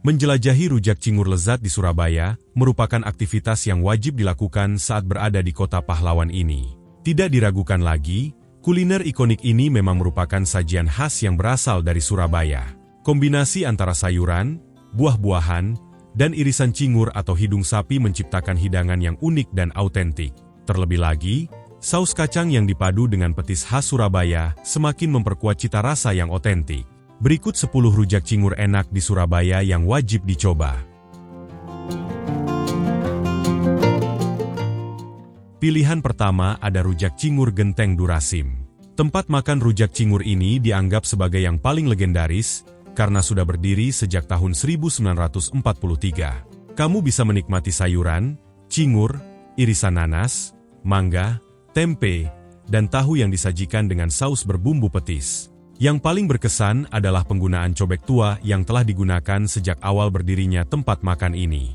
Menjelajahi rujak cingur lezat di Surabaya merupakan aktivitas yang wajib dilakukan saat berada di kota pahlawan ini. Tidak diragukan lagi, kuliner ikonik ini memang merupakan sajian khas yang berasal dari Surabaya. Kombinasi antara sayuran, buah-buahan, dan irisan cingur atau hidung sapi menciptakan hidangan yang unik dan autentik. Terlebih lagi, saus kacang yang dipadu dengan petis khas Surabaya semakin memperkuat cita rasa yang otentik. Berikut 10 rujak cingur enak di Surabaya yang wajib dicoba. Pilihan pertama ada rujak cingur Genteng Durasim. Tempat makan rujak cingur ini dianggap sebagai yang paling legendaris karena sudah berdiri sejak tahun 1943. Kamu bisa menikmati sayuran, cingur, irisan nanas, mangga, tempe, dan tahu yang disajikan dengan saus berbumbu petis. Yang paling berkesan adalah penggunaan cobek tua yang telah digunakan sejak awal berdirinya tempat makan ini.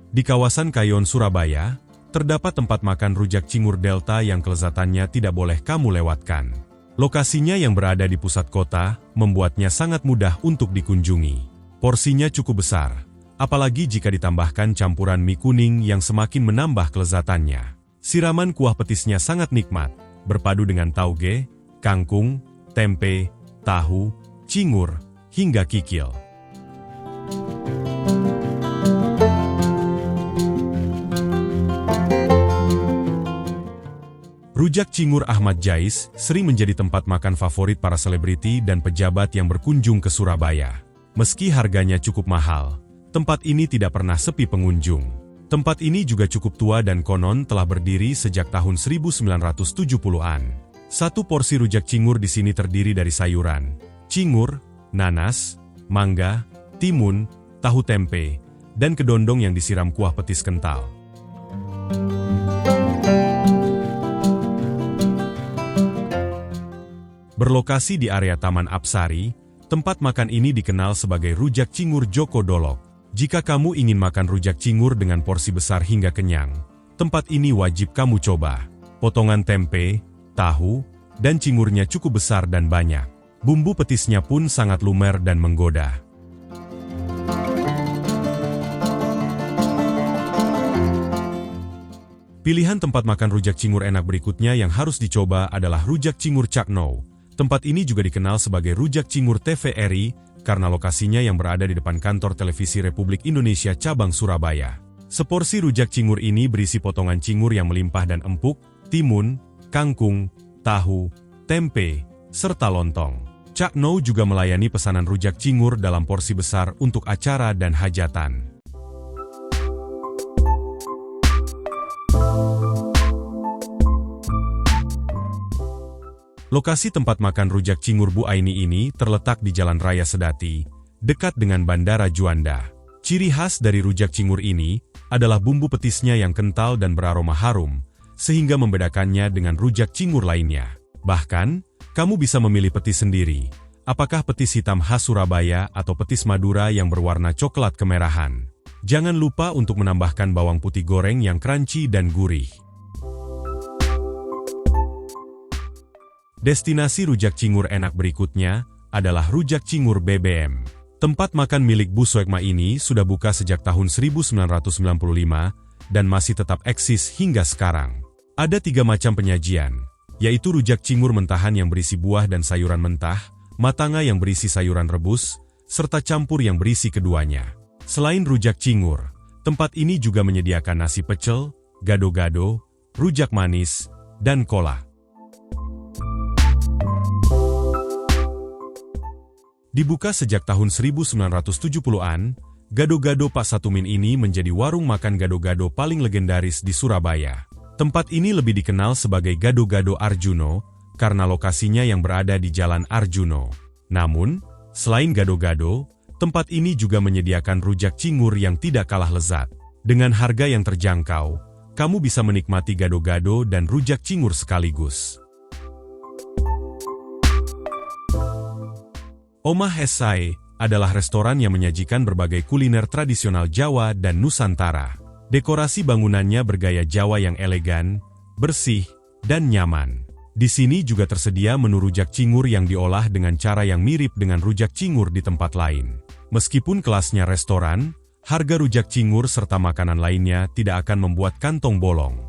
Di kawasan Kayon, Surabaya, terdapat tempat makan rujak cingur Delta yang kelezatannya tidak boleh kamu lewatkan. Lokasinya yang berada di pusat kota membuatnya sangat mudah untuk dikunjungi. Porsinya cukup besar, apalagi jika ditambahkan campuran mie kuning yang semakin menambah kelezatannya. Siraman kuah petisnya sangat nikmat, berpadu dengan tauge, kangkung, tempe, tahu, cingur, hingga kikil. Rujak cingur Ahmad Jais sering menjadi tempat makan favorit para selebriti dan pejabat yang berkunjung ke Surabaya. Meski harganya cukup mahal, tempat ini tidak pernah sepi pengunjung. Tempat ini juga cukup tua dan konon telah berdiri sejak tahun 1970-an. Satu porsi rujak cingur di sini terdiri dari sayuran, cingur, nanas, mangga, timun, tahu tempe, dan kedondong yang disiram kuah petis kental. Berlokasi di area Taman Apsari, tempat makan ini dikenal sebagai Rujak Cingur Joko Dolok. Jika kamu ingin makan rujak cingur dengan porsi besar hingga kenyang, tempat ini wajib kamu coba. Potongan tempe, tahu, dan cingurnya cukup besar dan banyak. Bumbu petisnya pun sangat lumer dan menggoda. Pilihan tempat makan rujak cingur enak berikutnya yang harus dicoba adalah Rujak Cingur Cak No. Tempat ini juga dikenal sebagai Rujak Cingur TVRI, karena lokasinya yang berada di depan kantor televisi Republik Indonesia cabang Surabaya. Seporsi rujak cingur ini berisi potongan cingur yang melimpah dan empuk, timun, kangkung, tahu, tempe, serta lontong. Cak No juga melayani pesanan rujak cingur dalam porsi besar untuk acara dan hajatan. Lokasi tempat makan rujak cingur Bu Aini ini terletak di Jalan Raya Sedati, dekat dengan Bandara Juanda. Ciri khas dari rujak cingur ini adalah bumbu petisnya yang kental dan beraroma harum, sehingga membedakannya dengan rujak cingur lainnya. Bahkan, kamu bisa memilih petis sendiri, apakah petis hitam khas Surabaya atau petis Madura yang berwarna coklat kemerahan. Jangan lupa untuk menambahkan bawang putih goreng yang crunchy dan gurih. Destinasi rujak cingur enak berikutnya adalah Rujak Cingur BBM. Tempat makan milik Bu Soekma ini sudah buka sejak tahun 1995 dan masih tetap eksis hingga sekarang. Ada 3 macam penyajian, yaitu rujak cingur mentahan yang berisi buah dan sayuran mentah, matanga yang berisi sayuran rebus, serta campur yang berisi keduanya. Selain rujak cingur, tempat ini juga menyediakan nasi pecel, gado-gado, rujak manis, dan kola. Dibuka sejak tahun 1970-an, Gado-Gado Pak Satumin ini menjadi warung makan gado-gado paling legendaris di Surabaya. Tempat ini lebih dikenal sebagai Gado-Gado Arjuno, karena lokasinya yang berada di Jalan Arjuno. Namun, selain gado-gado, tempat ini juga menyediakan rujak cingur yang tidak kalah lezat. Dengan harga yang terjangkau, kamu bisa menikmati gado-gado dan rujak cingur sekaligus. Omah Esai adalah restoran yang menyajikan berbagai kuliner tradisional Jawa dan Nusantara. Dekorasi bangunannya bergaya Jawa yang elegan, bersih, dan nyaman. Di sini juga tersedia menu rujak cingur yang diolah dengan cara yang mirip dengan rujak cingur di tempat lain. Meskipun kelasnya restoran, harga rujak cingur serta makanan lainnya tidak akan membuat kantong bolong.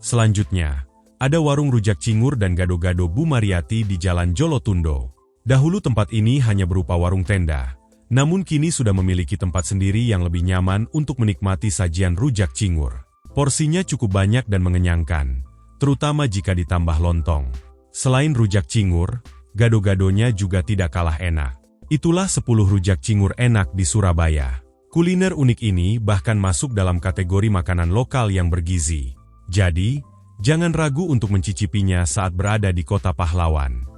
Selanjutnya, ada warung rujak cingur dan gado-gado Bu Mariati di Jalan Jolotundo. Dahulu tempat ini hanya berupa warung tenda, namun kini sudah memiliki tempat sendiri yang lebih nyaman untuk menikmati sajian rujak cingur. Porsinya cukup banyak dan mengenyangkan, terutama jika ditambah lontong. Selain rujak cingur, gado-gadonya juga tidak kalah enak. Itulah 10 rujak cingur enak di Surabaya. Kuliner unik ini bahkan masuk dalam kategori makanan lokal yang bergizi. Jadi, jangan ragu untuk mencicipinya saat berada di Kota Pahlawan.